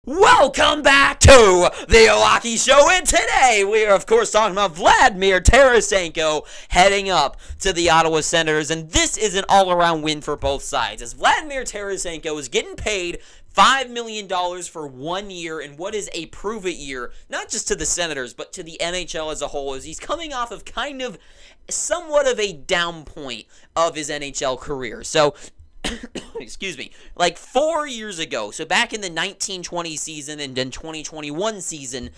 Welcome back to the Hockey Show, and today we are, of course, talking about Vladmir Tarasenko heading up to the Ottawa Senators, and this is an all-around win for both sides, as Vladmir Tarasenko is getting paid $5 million for 1 year in what is a prove-it year, not just to the Senators, but to the NHL as a whole, as he's coming off of kind of somewhat of a down point of his NHL career. So, excuse me, like 4 years ago, so back in the 1920 season and then 2021 season,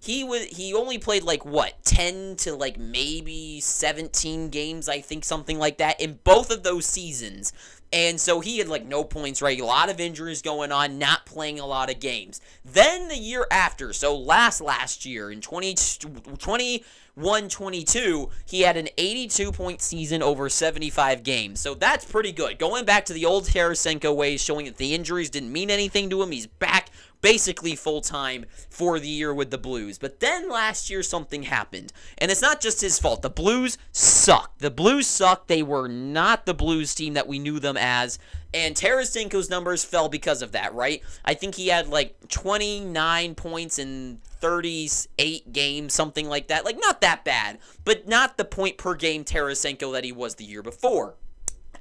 he only played like what, 10 to like maybe 17 games, I think, something like that, in both of those seasons. And so he had like no points, right? A lot of injuries going on, not playing a lot of games. Then the year after, so last year in 2021-22, he had an 82-point season over 75 games. So that's pretty good. Going back to the old Tarasenko ways, showing that the injuries didn't mean anything to him. He's back basically full-time for the year with the Blues. But then last year something happened. And it's not just his fault. The Blues sucked. The Blues sucked. They were not the Blues team that we knew them as. And Tarasenko's numbers fell because of that, right? I think he had like 29 points in 38 games, something like that. Like, not that bad, but not the point per game Tarasenko that he was the year before.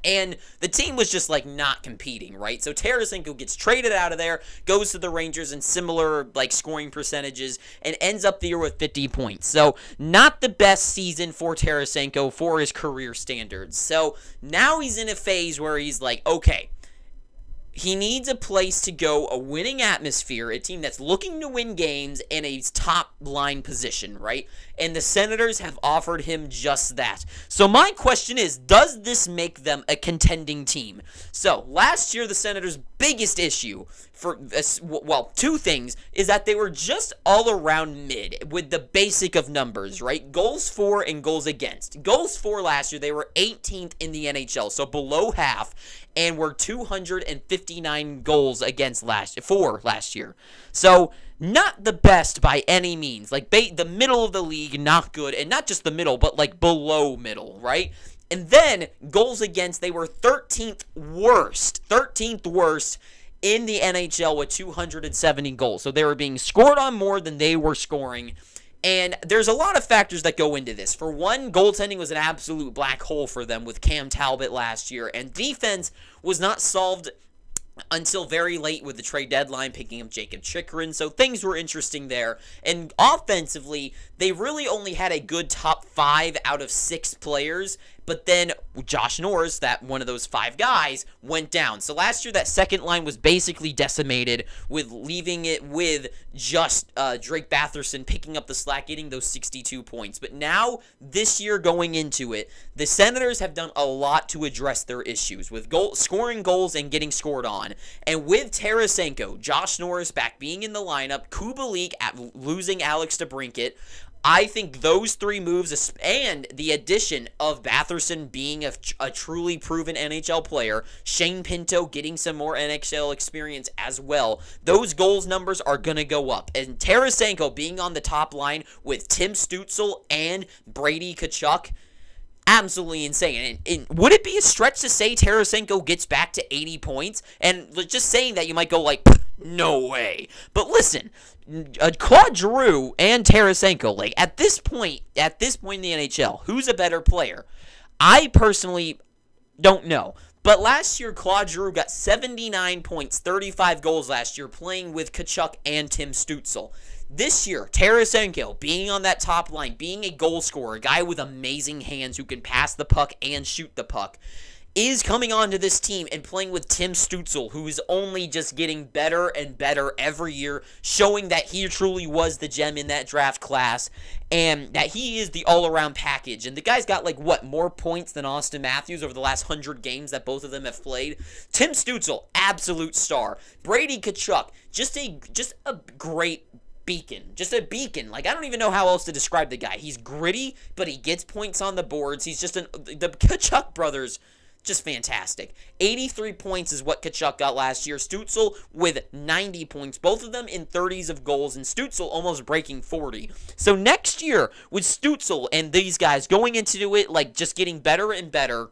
And the team was just, like, not competing, right? So Tarasenko gets traded out of there, goes to the Rangers in similar, like, scoring percentages, and ends up the year with 50 points. So not the best season for Tarasenko for his career standards. So now he's in a phase where he's like, okay, he needs a place to go, a winning atmosphere, a team that's looking to win games, and a top-line position, right? And the Senators have offered him just that. So my question is, does this make them a contending team? So last year, the Senators' biggest issue for, well, two things, is that they were just all around mid with the basic of numbers, right? Goals for and goals against. Goals for last year, they were 18th in the NHL, so below half, and were 259 goals against last year. So not the best by any means. Like the middle of the league, not good, and not just the middle, but like below middle, right? And then goals against, they were 13th worst in the NHL with 270 goals. So they were being scored on more than they were scoring. And there's a lot of factors that go into this. For one, goaltending was an absolute black hole for them with Cam Talbot last year. And defense was not solved until very late with the trade deadline, picking up Jacob Chikrin. So things were interesting there. And offensively, they really only had a good top 5 out of 6 players. But then Josh Norris, that one of those 5 guys, went down. So last year, that second line was basically decimated, with leaving it with just Drake Batherson picking up the slack, getting those 62 points. But now, this year going into it, the Senators have done a lot to address their issues with scoring goals and getting scored on. And with Tarasenko, Josh Norris back being in the lineup, Kubalik losing Alex DeBrincat, I think those 3 moves, and the addition of Batherson being a truly proven NHL player, Shane Pinto getting some more NHL experience as well, those goals numbers are going to go up. And Tarasenko being on the top line with Tim Stützle and Brady Tkachuk, absolutely insane. And would it be a stretch to say Tarasenko gets back to 80 points? And just saying that, you might go like, no way. But listen, Claude Drew and Tarasenko, like at this point in the NHL, who's a better player? I personally don't know. But last year, Claude Drew got 79 points, 35 goals last year, playing with Tkachuk and Tim Stützle. This year, Tarasenko, being on that top line, being a goal scorer, a guy with amazing hands who can pass the puck and shoot the puck, is coming onto this team and playing with Tim Stützle, who is only just getting better and better every year, showing that he truly was the gem in that draft class, and that he is the all-around package. And the guy's got, like, what, more points than Austin Matthews over the last 100 games that both of them have played? Tim Stützle, absolute star. Brady Tkachuk, just a great beacon. Just a beacon. Like, I don't even know how else to describe the guy. He's gritty, but he gets points on the boards. He's just the Tkachuk brothers, just fantastic. 83 points is what Tkachuk got last year. Stützle with 90 points. Both of them in 30s of goals, and Stützle almost breaking 40. So next year, with Stützle and these guys going into it, like, just getting better and better,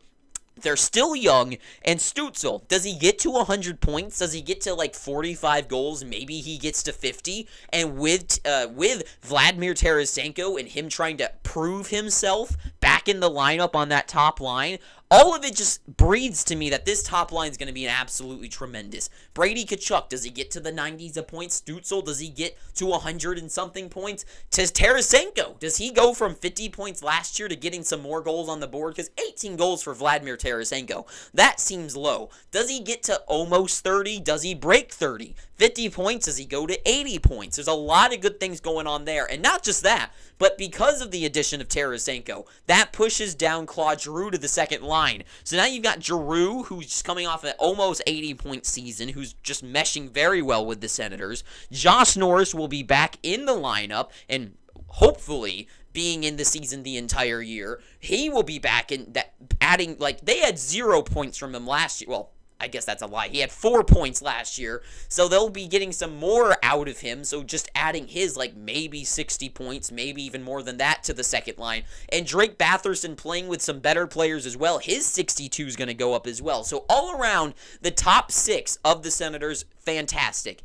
They're still young, and Stützle, does he get to 100 points? Does he get to like 45 goals? Maybe he gets to 50. And with Vladmir Tarasenko and him trying to prove himself back in the lineup on that top line, all of it just breathes to me that this top line is going to be absolutely tremendous. Brady Tkachuk, does he get to the 90s of points? Stützle, does he get to 100 and something points? Tarasenko, does he go from 50 points last year to getting some more goals on the board? Because 18 goals for Vladimir Tarasenko, that seems low. Does he get to almost 30? Does he break 30? 50 points, does he go to 80 points? There's a lot of good things going on there. And not just that, but because of the addition of Tarasenko, that pushes down Claude Drew to the second line. So now you've got Drew, who's just coming off an almost 80-point season, who's just meshing very well with the Senators. Josh Norris will be back in the lineup, and hopefully being in the season the entire year. He will be back in that, adding, like, they had 0 points from him last year. Well, I guess that's a lie. He had 4 points last year, so they'll be getting some more out of him. So just adding his, like, maybe 60 points, maybe even more than that to the second line. And Drake Batherson playing with some better players as well. His 62 is going to go up as well. So all around, the top 6 of the Senators, fantastic.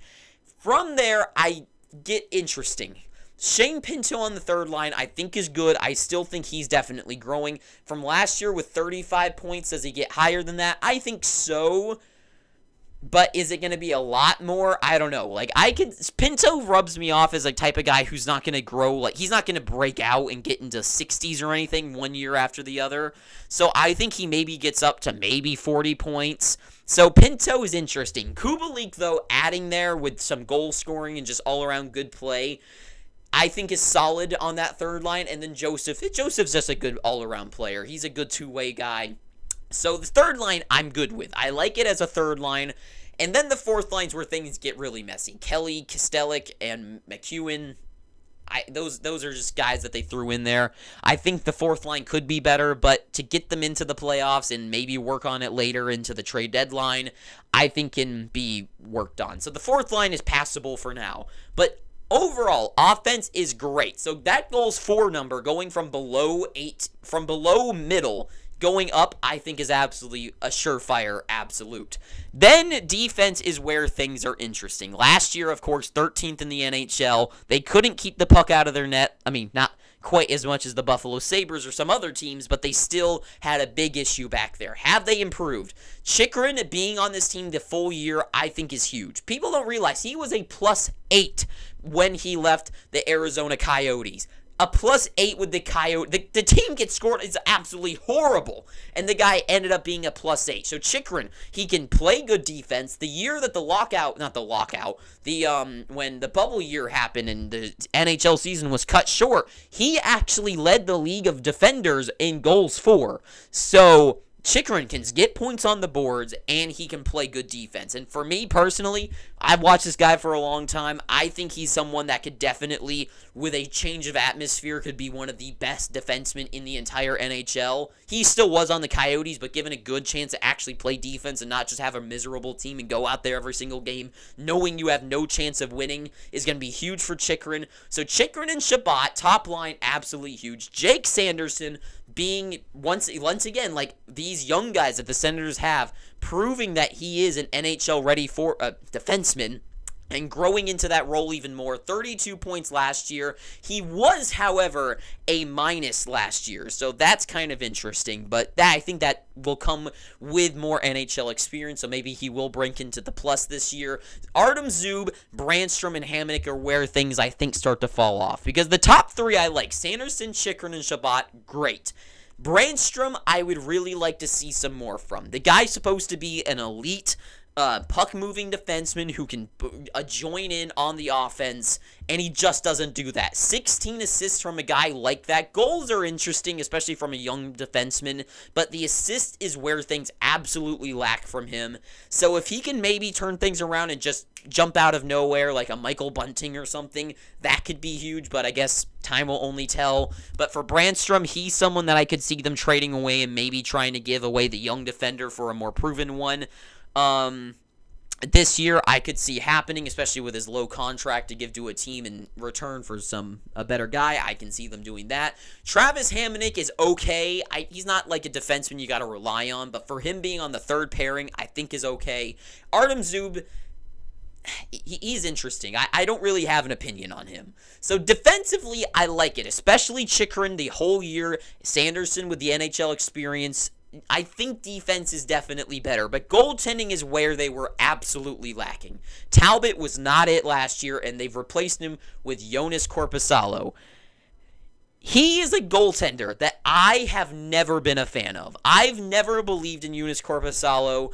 From there, I get interesting. Shane Pinto on the third line, I think, is good. I still think he's definitely growing. From last year with 35 points, does he get higher than that? I think so. But is it going to be a lot more? I don't know. Like, Pinto rubs me off as a type of guy who's not going to grow. Like, he's not going to break out and get into 60s or anything one year after the other. So I think he maybe gets up to maybe 40 points. So Pinto is interesting. Kubalik, though, adding there with some goal scoring and just all-around good play, I think is solid on that third line. And then Joseph's just a good all-around player. He's a good two-way guy. So the third line, I'm good with. I like it as a third line. And then the fourth line's where things get really messy. Kelly, Kostelic, and McEwen, those are just guys that they threw in there. I think the fourth line could be better, but to get them into the playoffs and maybe work on it later into the trade deadline, I think can be worked on. So the fourth line is passable for now. But overall, offense is great. So that goals for number going from below middle going up, I think, is absolutely a surefire absolute. Then defense is where things are interesting. Last year, of course, 13th in the NHL. They couldn't keep the puck out of their net. I mean, not quite as much as the Buffalo Sabres or some other teams, but they still had a big issue back there. Have they improved? Chychrun being on this team the full year, I think, is huge. People don't realize he was a +8 when he left the Arizona Coyotes. A +8 with the Coyote. The team gets scored. It's absolutely horrible. And the guy ended up being a +8. So Chychrun, he can play good defense. The year that when the bubble year happened and the NHL season was cut short, he actually led the league of defenders in goals for. So Chychrun can get points on the boards, and he can play good defense. And for me, personally, I've watched this guy for a long time. I think he's someone that could definitely, with a change of atmosphere, could be one of the best defensemen in the entire NHL. He still was on the Coyotes, but given a good chance to actually play defense and not just have a miserable team and go out there every single game knowing you have no chance of winning is going to be huge for Chychrun. So Chychrun and Chabot, top line, absolutely huge. Jake Sanderson being, once again, like these young guys that the Senators have, proving that he is an NHL-ready defenseman and growing into that role even more. 32 points last year. He was, however, a minus last year, so that's kind of interesting, but I think that will come with more NHL experience, so maybe he will break into the plus this year. Artem Zub, Brandstrom, and Hamonic are where things, I think, start to fall off, because the top three I like. Sanderson, Chychrun, and Chabot, great. Brandstrom, I would really like to see some more from. The guy's supposed to be an elite puck-moving defenseman who can join in on the offense, and he just doesn't do that. 16 assists from a guy like that. Goals are interesting, especially from a young defenseman, but the assist is where things absolutely lack from him. So if he can maybe turn things around and just jump out of nowhere like a Michael Bunting or something, that could be huge, but I guess time will only tell. But for Brandstrom, he's someone that I could see them trading away and maybe trying to give away the young defender for a more proven one. this year I could see happening, especially with his low contract to give to a team in return for a better guy. I can see them doing that. Travis Hamonic is okay. He's not like a defenseman you got to rely on, but for him being on the third pairing, I think is okay. Artem Zub, he's interesting. I don't really have an opinion on him. So defensively, I like it, especially Chychrun the whole year. Sanderson with the NHL experience. I think defense is definitely better, but goaltending is where they were absolutely lacking. Talbot was not it last year, and they've replaced him with Joonas Korpisalo. He is a goaltender that I have never been a fan of. I've never believed in Joonas Korpisalo.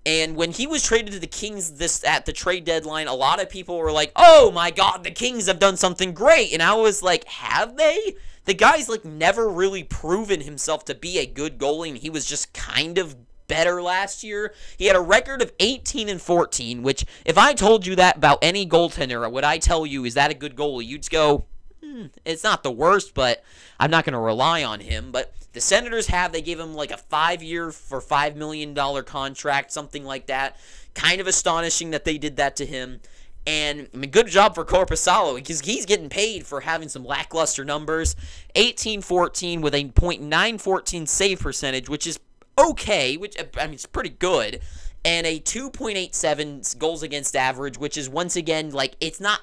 And when he was traded to the Kings at the trade deadline, a lot of people were like, oh my God, the Kings have done something great. And I was like, have they? The guy's like never really proven himself to be a good goalie, and he was just kind of better last year. He had a record of 18-14, which if I told you that about any goaltender, what I tell you is that a good goalie, you'd go, it's not the worst, but I'm not going to rely on him. But the Senators they gave him like a 5-year for $5 million contract, something like that. Kind of astonishing that they did that to him. And, I mean, good job for Korpisalo because he's getting paid for having some lackluster numbers. 18-14 with a .914 save percentage, which is okay, which, I mean, it's pretty good. And a 2.87 goals against average, which is, once again, like, it's not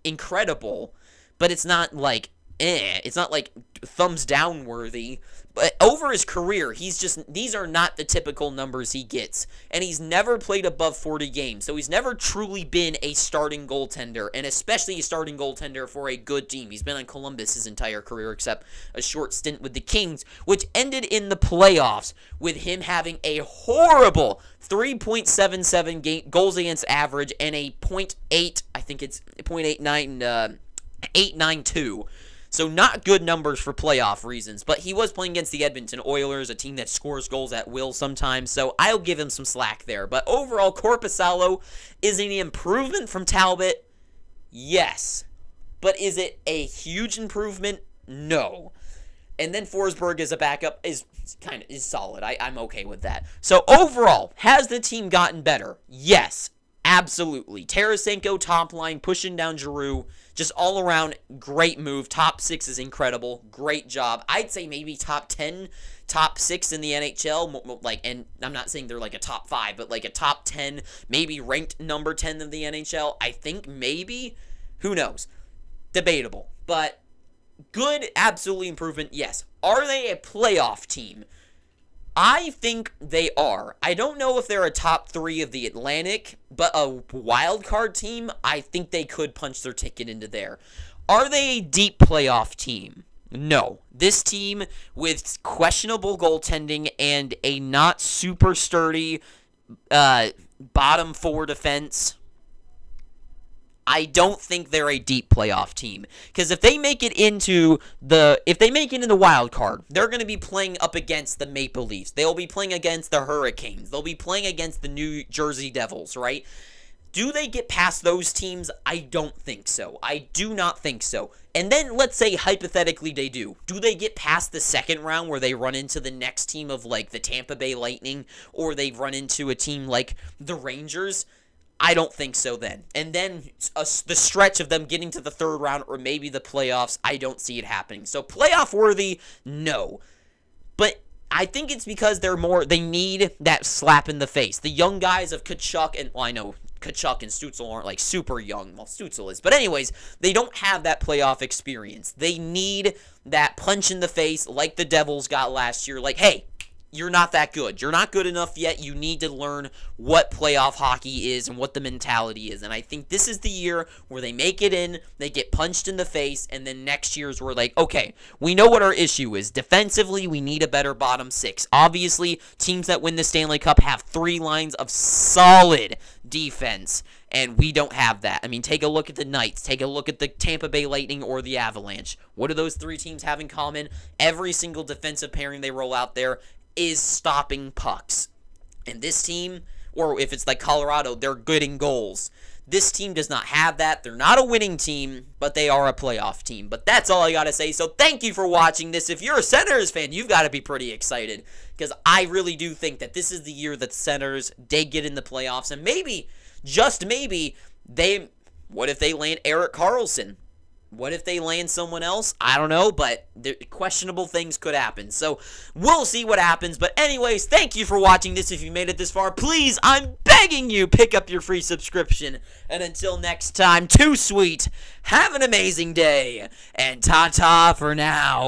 incredible, but it's not, like, it's not, like, thumbs down worthy. But over his career, these are not the typical numbers he gets. And he's never played above 40 games. So he's never truly been a starting goaltender, and especially a starting goaltender for a good team. He's been on Columbus his entire career, except a short stint with the Kings, which ended in the playoffs with him having a horrible 3.77 goals against average and a .8, I think it's .89, 892. So not good numbers for playoff reasons, but he was playing against the Edmonton Oilers, a team that scores goals at will sometimes, so I'll give him some slack there. But overall, Korpisalo is an improvement from Talbot? Yes. But is it a huge improvement? No. And then Forsberg as a backup is solid. I'm okay with that. So overall, has the team gotten better? Yes. Absolutely. Tarasenko, top line, pushing down Giroux. Just all around, great move. Top 6 is incredible. Great job. I'd say maybe top 10, top 6 in the NHL. And I'm not saying they're like a top 5, but like a top 10, maybe ranked number 10 in the NHL. I think maybe. Who knows? Debatable. But good, absolutely improvement, yes. Are they a playoff team? I think they are. I don't know if they're a top 3 of the Atlantic, but a wild card team, I think they could punch their ticket into there. Are they a deep playoff team? No. This team, with questionable goaltending and a not super sturdy bottom 4 defense, I don't think they're a deep playoff team. Because if they make it into the wild card, they're going to be playing up against the Maple Leafs. They'll be playing against the Hurricanes. They'll be playing against the New Jersey Devils, right? Do they get past those teams? I don't think so. I do not think so. And then let's say hypothetically they do. Do they get past the second round where they run into the next team of like the Tampa Bay Lightning, or they run into a team like the Rangers? I don't think so then. And then the stretch of them getting to the third round or maybe the playoffs, I don't see it happening. So playoff worthy, no. But I think it's because they need that slap in the face. The young guys of Tkachuk and, well, I know Tkachuk and Stützle aren't like super young. Well, Stützle is. But anyways, they don't have that playoff experience. They need that punch in the face like the Devils got last year. Like, hey, you're not that good. You're not good enough yet. You need to learn what playoff hockey is and what the mentality is. And I think this is the year where they make it in, they get punched in the face, and then next year's we're like, okay, we know what our issue is. Defensively, we need a better bottom 6. Obviously, teams that win the Stanley Cup have 3 lines of solid defense, and we don't have that. I mean, take a look at the Knights. Take a look at the Tampa Bay Lightning or the Avalanche. What do those 3 teams have in common? Every single defensive pairing they roll out there is stopping pucks. And this team, or if it's like Colorado, they're good in goals. This team does not have that. They're not a winning team, but they are a playoff team. But that's all I got to say. So thank you for watching this. If you're a Senators fan, you've got to be pretty excited because I really do think that this is the year that the Senators, they get in the playoffs. And maybe, just maybe, what if they land Erik Karlsson? What if they land someone else? I don't know, but questionable things could happen. So, we'll see what happens. But anyways, thank you for watching this. If you made it this far, please, I'm begging you, pick up your free subscription. And until next time, too sweet, have an amazing day, and ta-ta for now.